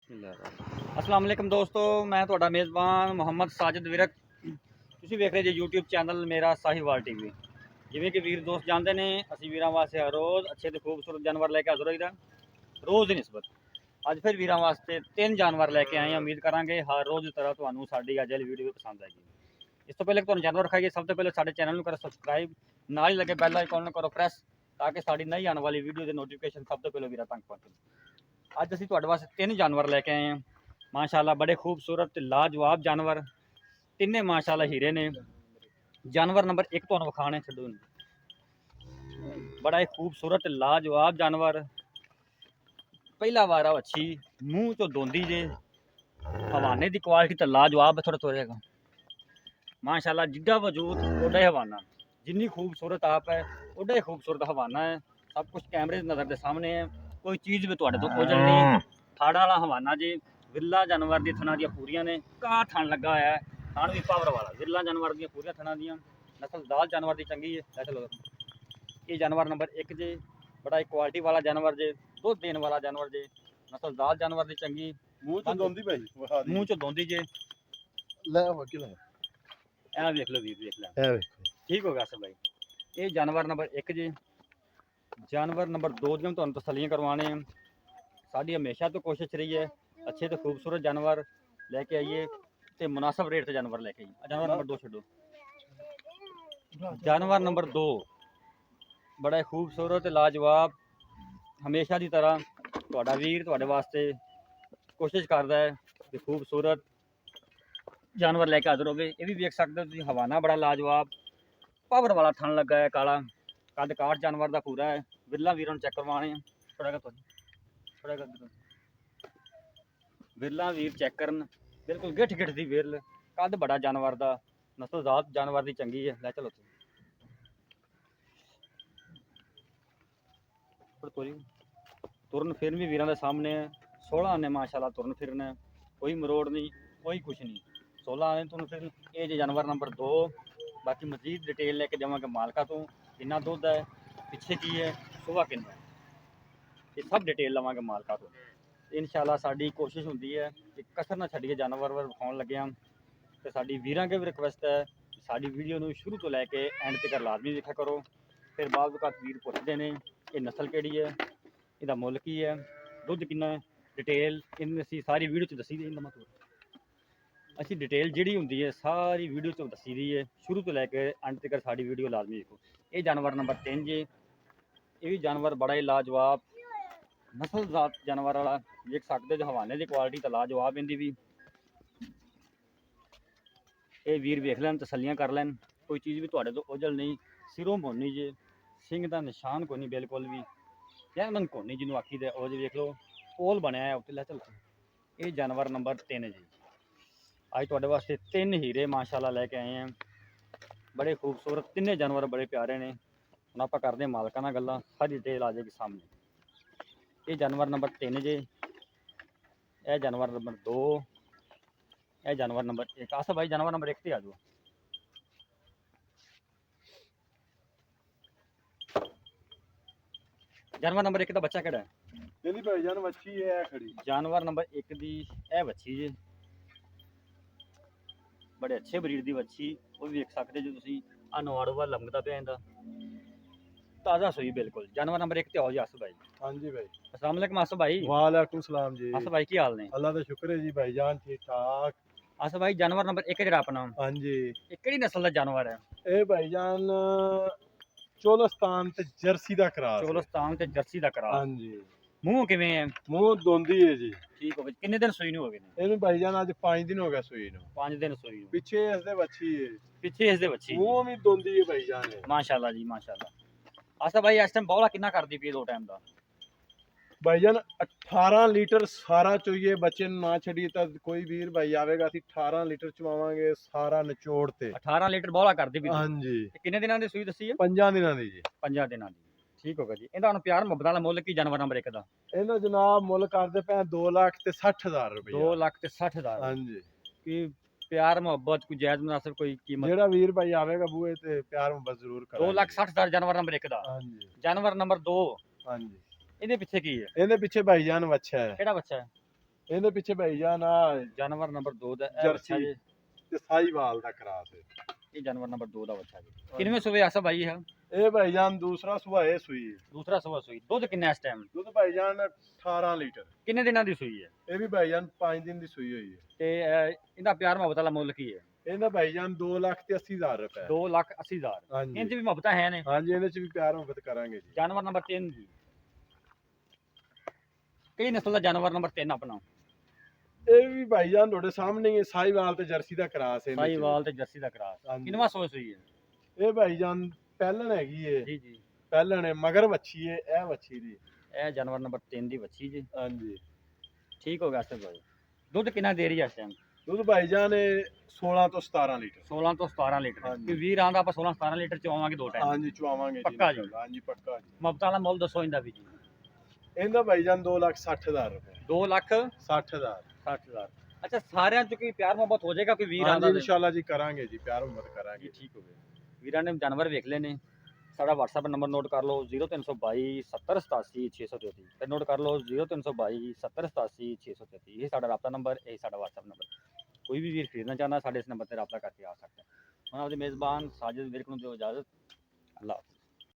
अस्सलाम वालेकुम दोस्तों, मैं ਤੁਹਾਡਾ ਮੇਜ਼ਬਾਨ ਮੁਹੰਮਦ ਸਾਜਿਦ ਵਿਰਕ। ਤੁਸੀਂ ਵੇਖ ਰਹੇ ਜੀ YouTube ਚੈਨਲ ਮੇਰਾ ਸਾਹੀਵਾਲ ਟੀਵੀ। ਜਿਵੇਂ ਕਿ ਵੀਰ ਦੋਸਤ ਜਾਣਦੇ ਨੇ, ਅਸੀਂ ਵੀਰਾਂ ਵਾਸਤੇ ਹਰ ਰੋਜ਼ ਅੱਛੇ ਤੇ ਖੂਬਸੂਰਤ ਜਾਨਵਰ ਲੈ ਕੇ ਹਾਜ਼ਰ ਹੋਈਦਾ। ਰੋਜ਼ ਦੀ ਨਿਸਬਤ ਅੱਜ ਫਿਰ ਵੀਰਾਂ ਵਾਸਤੇ 3 ਜਾਨਵਰ ਲੈ ਕੇ ਆਏ ਹਾਂ। ਉਮੀਦ ਕਰਾਂਗੇ ਹਰ ਰੋਜ਼ ਦੀ ਤਰ੍ਹਾਂ ਤੁਹਾਨੂੰ ਸਾਡੀ ਅੱਜ ਵਾਲੀ ਵੀਡੀਓ ਪਸੰਦ ਆਏਗੀ। ਇਸ ਤੋਂ ਪਹਿਲੇ ਤੁਹਾਨੂੰ ਜਾਨਵਰ ਦਿਖਾਈਏ, ਸਭ ਤੋਂ ਪਹਿਲੇ ਸਾਡੇ ਚੈਨਲ ਨੂੰ ਕਰੋ ਸਬਸਕ੍ਰਾਈਬ, ਨਾਲ ਹੀ ਲੱਗੇ ਬੈਲ ਆਈਕਨ ਨੂੰ ਕਰੋ ਪ੍ਰੈਸ, ताकि साड़ी नई आने वाली वीडियो के नोटिफिकेशन सब तो पहले वीर तक पहुँचे। अज असी तुहाडे वास्ते 3 जानवर लेके आए हैं। माशाल्लाह बड़े खूबसूरत लाजवाब जानवर, तिने माशाल्लाह हीरे ने। जानवर नंबर 1 तुहानूं विखाणे छड्डो, बड़ा ही खूबसूरत लाजवाब जानवर। पहला वारा अच्छी मूँह चो दोंदी जे, हवाने की क्वालिटी तो लाजवाब थोड़ा थोड़ेगा माशाल्लाह। जिड्डा वजूद ओडा ही हवाना, जिन्नी खूबसूरत आप है ओडा ही खूबसूरत हवाना है। सब कुछ कैमरे नज़र के सामने है, कोई चीज़ भी तुहाडे तो ओझल नहीं। थाड़ा वाला हवाना जी, विरला जानवर दी थना दियां पूरियां ने। घा थन लगा होया है, थन भी पावर वाला। विरला जानवर दियां पूरियां थना दियां, नस्लदार जानवर दी चंगी है। चलो ये जानवर नंबर 1 जे, बड़ा ही क्वालिटी वाला जानवर जे, दुध देने वाला जानवर जे, नस्लदार जानवर दी चंगी। मूँह तो दोंदी भाई, मूँह चो दोंदी जे। ले वकील ए देख लो वीर, देख लो, है देखो ठीक हो गया सब भाई। ये जानवर नंबर 1 जी। जानवर नंबर 2 दी तुहानूं तसल्लियां करवाने हैं। साडी हमेशा तो कोशिश रही है अच्छे तो खूबसूरत जानवर लेके आइए ते मुनासिब रेट से जानवर लेके आइए। जानवर नंबर 2 छड्डो। जानवर नंबर 2 बड़ा ही खूबसूरत लाजवाब, हमेशा की तरह तुहाडा वीर तुहाडे वास्ते कोशिश करदा है कि खूबसूरत जानवर लेके हाज़र होवे। ये भी वेख सकते हो तुसीं, हवाना बड़ा लाजवाब, पावर वाला थन लगा है, काला कद काठ जानवर का पूरा है। विरला वीरों चेक करवाने विरला वीर चेक करन, बिल्कुल गिठ गिठ दी विरल, कद बड़ा जानवर का, नस्लजात जानवर की चंगी है। लै चलो तुरन फिर भी वीरों के सामने है। 16 आने माशाल्लाह तुरन फिरन है, कोई मरोड़ नहीं, कोई कुछ नहीं। 16 आने तुरन फिर। ये जो जानवर नंबर 2, बाकी मजीद डिटेल लेके जावांगे मालका तो, कितना दुध है, पिछे की है, सुबह कितना, ये सब डिटेल लवांगे मालका तो। इंशाल्लाह साडी कोशिश होंदी है कि कसर ना छड्डिए जानवर विखाउण लगे हम। तो साडी वीरां के भी रिक्वेस्ट है कि साडी वीडियो नूं शुरू तो लैके एंड तक लाजमी देखा करो। फिर बाद वक़्त वीर पुछदे ने कि नस्ल किहड़ी है, इहदा मुल की है, दुध कितना है, डिटेल इन असीं सारी वीडियो च दसी दी। अच्छी डिटेल जी होंगी है सारी वीडियो तो दसी दी है, शुरू तो लैके अंत तक साड़ी वीडियो लाजमी देखो। ये जानवर नंबर 3 जे, ये भी जानवर बड़ा ही लाजवाब नस्लजात जानवर वाला देख सकते जो, हवाने की क्वालिटी तो लाजवाब इनकी भी। ये वीर वेख लैन, तसलियां कर लैन, कोई चीज़ भी तुहाडे तो ओझल नहीं, सिरों मोनी जे, सिंह का निशान कोई नहीं बिल्कुल भी, जैमन कोनी जिन्हों आखी दे वो जी। वेख लो पोल बनया है उत्ते। लै चलो ये जानवर नंबर 3 जी। अज तुहाडे वास्ते 3 हीरे माशाल्लाह लैके आए हैं, बड़े खूबसूरत तिने जानवर, बड़े प्यारे ने। हुण आपां करदे हां मालकां नाल गल्लां, सारी डिटेल आ जाएगी सामने। ये जानवर नंबर 3 जे, यह जानवर नंबर 2, यह जानवर नंबर 1। आसा भाई जानवर नंबर 1 ते आ जाओ। जानवर नंबर 1 का बच्चा केड़ा है? तेरी भाईजान मच्छी है खड़ी। जानवर नंबर 1 दी यह बच्ची जे, बड़े अच्छे ब्रीड की बच्ची। वो भी वेख सकते जो तुसीं, अनवाड़ो वाल लमकदा पिया इंदा, ताज़ा सूई बिल्कुल। जानवर नंबर 1 ते आओ जी आसफ भाई। हाँ जी भाई। अस्सलाम वालेकुम आसफ भाई। वालेकुम सलाम जी। आसफ भाई की हाल ने? अल्लाह का शुक्र है जी भाईजान, ठीक ठाक। आसफ भाई जानवर नंबर 1 जेड़ा अपना, हाँ जी। ये किहड़ी नस्ल का जानवर है? ए भाईजान चोलस्तान ते जर्सी दा क्रास है। चोलस्तान ते जर्सी दा क्रास। हाँ जी। मूँह किवें है? मूँह दोंदी है जी। ठीक हो गए, कितने दिन सूई नहीं हो गए? ਇਹਨੂੰ ਭਾਈਜਾਨ ਅੱਜ 5 ਦਿਨ ਹੋ ਗਿਆ ਸੂਈ ਨੂੰ। 5 दिन सूई ਨੂੰ। ਪਿੱਛੇ ਇਸ ਦੇ ਵੱਛੀ ਹੈ, ਪਿੱਛੇ ਇਸ ਦੇ ਬੱਚੀ ਮੂੰਹ ਵੀ ਦੋਂਦੀ ਹੈ ਭਾਈਜਾਨ। ਮਾਸ਼ਾਅੱਲਾ ਜੀ ਮਾਸ਼ਾਅੱਲਾ। ਆਸਾ ਭਾਈ ਇਸ ਟਾਈਮ ਬੌਲਾ ਕਿੰਨਾ ਕਰਦੀ ਪਈ 2 ਟਾਈਮ ਦਾ? ਭਾਈਜਾਨ 18 ਲੀਟਰ ਸਾਰਾ ਚੋਈਏ, ਬੱਚੇ ਨੂੰ ਨਾ ਛੱਡੀਏ ਤਾਂ ਕੋਈ ਵੀਰ ਭਾਈ ਆਵੇਗਾ, ਅਸੀਂ 18 ਲੀਟਰ ਚਵਾਵਾਂਗੇ ਸਾਰਾ ਨਿਚੋੜ ਤੇ। 18 ਲੀਟਰ ਬੌਲਾ ਕਰਦੀ ਪਈ? ਹਾਂਜੀ। ਕਿੰਨੇ ਦਿਨਾਂ ਦੀ ਸੂਈ ਦੱਸੀ ਹੈ? 5 ਦਿਨਾਂ ਦੀ ਜੀ। 5 ਦਿਨਾਂ ਦੀ। ਠੀਕ ਹੋ ਗਿਆ ਜੀ। ਇਹਦਾ ਹੁਣ ਪਿਆਰ ਮੁਹੱਬਤ ਵਾਲਾ ਮੁੱਲ ਕੀ ਜਾਨਵਰ ਨੰਬਰ 1 ਦਾ? ਇਹਨਾਂ ਜਨਾਬ ਮੁੱਲ ਕਰਦੇ ਪਏ 2,60,000 ਰੁਪਏ। 2,60,000। ਹਾਂਜੀ। ਕੀ ਪਿਆਰ ਮੁਹੱਬਤ ਕੋਈ ਜਾਇਜ਼ ਮੁਨਾਸਿਬ ਕੋਈ ਕੀਮਤ? ਜਿਹੜਾ ਵੀਰ ਭਾਈ ਆਵੇਗਾ ਬੂਏ ਤੇ ਪਿਆਰ ਮੁਹੱਬਤ ਜ਼ਰੂਰ ਕਰਾਂਗੇ। 2,60,000 ਜਾਨਵਰ ਨੰਬਰ 1 ਦਾ। ਹਾਂਜੀ। ਜਾਨਵਰ ਨੰਬਰ 2, ਹਾਂਜੀ। ਇਹਦੇ ਪਿੱਛੇ ਕੀ ਹੈ? ਇਹਦੇ ਪਿੱਛੇ ਭਾਈਜਾਨ ਬੱਚਾ ਹੈ। ਕਿਹੜਾ ਬੱਚਾ ਹੈ? ਇਹਦੇ ਪਿੱਛੇ ਭਾਈ ਜਾਨ ਆ ਜਾਨਵਰ ਨੰਬਰ 2 ਦਾ ਇਹ ਜਰਸੀ। ਬੱਚਾ ਜੀ, ਤੇ ਸਾਈਵਾਲ ਦਾ ਕਰਾਸ ਹੈ। ਇਹ ਜਾਨਵਰ ਨੰਬਰ 2 ਦਾ ਬੱਚਾ ਜੀ। ਕਿੰਨਵੇਂ ਸੂਬੇ ਆਸਾ ਭਾਈ ਹੈ? ਇਹ ਭਾਈ ਜਾਨ ਦੂਸਰਾ ਸੁਭਾ ਇਹ ਸੂਈ ਹੈ। ਦੂਸਰਾ ਸੂਆ ਸੂਈ। ਦੁੱਧ ਕਿੰਨਾ ਇਸ ਟਾਈਮ? ਦੁੱਧ ਭਾਈ ਜਾਨ 18 ਲੀਟਰ। ਕਿੰਨੇ ਦਿਨਾਂ ਦੀ ਸੂਈ ਹੈ? ਇਹ ਵੀ ਭਾਈ ਜਾਨ 5 ਦਿਨ ਦੀ ਸੂਈ ਹੋਈ ਹੈ। ਤੇ ਇਹਦਾ ਪਿਆਰ ਮੁਹੱਬਤ ਵਾਲਾ ਮੁੱਲ ਕੀ ਹੈ? ਇਹਦਾ ਭਾਈ ਜਾਨ 2,80,000 ਰੁਪਏ। 2,80,000। ਹਾਂਜੀ ਇੰਜ ਵੀ ਮੁਹੱਬਤਾਂ ਹੈ ਨੇ। ਹਾਂਜੀ ਇਹਦੇ ਚ ਵੀ ਪਿਆਰ ਮੁਹੱਬਤ ਕਰਾਂਗੇ ਜੀ। ਜਾਨਵਰ ਨੰਬਰ 3 ਜੀ, ਕਿਹੜੀ ਨਸਲ ਦਾ ਜਾਨਵਰ ਨੰਬਰ 3 ਆਪਣਾ? ਇਹ ਵੀ ਭਾਈ ਜਾਨ ਤੁਹਾਡੇ ਸਾਹਮਣੇ ਹੀ ਹੈ, ਸਾਈਵਾਲ ਤੇ ਜਰਸੀ ਦਾ ਕਰਾਸ ਹੈ। ਸਾਈਵਾਲ ਤੇ ਜਰਸੀ ਦਾ ਕਰਾਸ। ਹਾਂਜੀ। ਕਿੰਨਵਾਂ ਸੂਆ ਸੂਈ ਹੈ? ਇਹ ਭਾਈ ਜਾਨ ਪਹਿਲਣ ਹੈਗੀ ਏ। ਜੀ ਜੀ। ਪਹਿਲਣ ਹੈ ਮਗਰ ਵੱਛੀ ਏ, ਇਹ ਵੱਛੀ ਦੀ। ਇਹ ਜਾਨਵਰ ਨੰਬਰ 3 ਦੀ ਵੱਛੀ ਜੀ। ਹਾਂਜੀ ਠੀਕ ਹੋ ਗਿਆ ਅਸਰ ਭਾਈ। ਦੁੱਧ ਕਿੰਨਾ ਦੇ ਰਹੀ ਹੈ ਇਸ ਟਾਈਮ? ਦੁੱਧ ਭਾਈ ਜਾਨ 16 ਤੋਂ 17 ਲੀਟਰ। 16 ਤੋਂ 17 ਲੀਟਰ। ਹਾਂਜੀ। ਕਿ ਵੀਰ ਆਂਦਾ ਆਪਾਂ 16 17 ਲੀਟਰ ਚਵਾਵਾਂਗੇ ਦੋ ਟਾਈਮ। ਹਾਂਜੀ ਚਵਾਵਾਂਗੇ ਜੀ। ਪੱਕਾ ਜੀ। ਹਾਂਜੀ ਪੱਕਾ ਜੀ। ਮੁਹੱਬਤ ਵਾਲਾ ਮੁੱਲ ਦੱਸੋ ਇਹਦਾ ਵੀ ਜੀ। ਇਹਦਾ ਭਾਈ ਜਾਨ 2,60,000 ਰੁਪਏ। 2,60,000। 60,000। ਅੱਛਾ, ਸਾਰਿਆਂ ਚ ਕੋਈ ਪਿਆਰ ਮੁਹੱਬਤ ਹੋ ਜਾਏਗਾ? ਕੋਈ ਵੀਰ ਹਾਂਜੀ ਆਂਦਾ ਇਨਸ਼ਾਅੱਲਾ ਜੀ ਕਰਾਂਗੇ ਜੀ, ਪਿਆਰ ਮੁਹੱਬਤ ਜੀ ਕਰਾਂਗੇ। ਠੀਕ ਹੋ ਗਿਆ। ਵੀਰਾਂ ਨੇ ਜਾਨਵਰ ਵੇਖ ਲਏ ਨੇ। ਸਾਡਾ WhatsApp ਨੰਬਰ ਨੋਟ ਕਰ ਲਓ 0322 70 87 633। ਫਿਰ ਨੋਟ ਕਰ ਲਓ 0322 70 87 633। ਇਹ ਸਾਡਾ ਰਾਬਤਾ ਨੰਬਰ, ਇਹ ਸਾਡਾ WhatsApp ਨੰਬਰ। ਕੋਈ ਵੀ ਵੀਰ ਖਰੀਦਣਾ ਚਾਹੁੰਦਾ ਸਾਡੇ ਇਸ ਨੰਬਰ ਤੇ ਰਾਬਤਾ ਕਰਕੇ ਆ ਸਕਦਾ ਹੈ। ਹੁਣ ਆਪਦੇ ਮੇਜ਼ਬਾਨ ਸਾਜਿਦ ਵਿਰਕ ਨੂੰ ਦਿਓ ਇਜਾਜ਼ਤ। ਅੱਲਾਹ ਹਾਫਿਜ਼।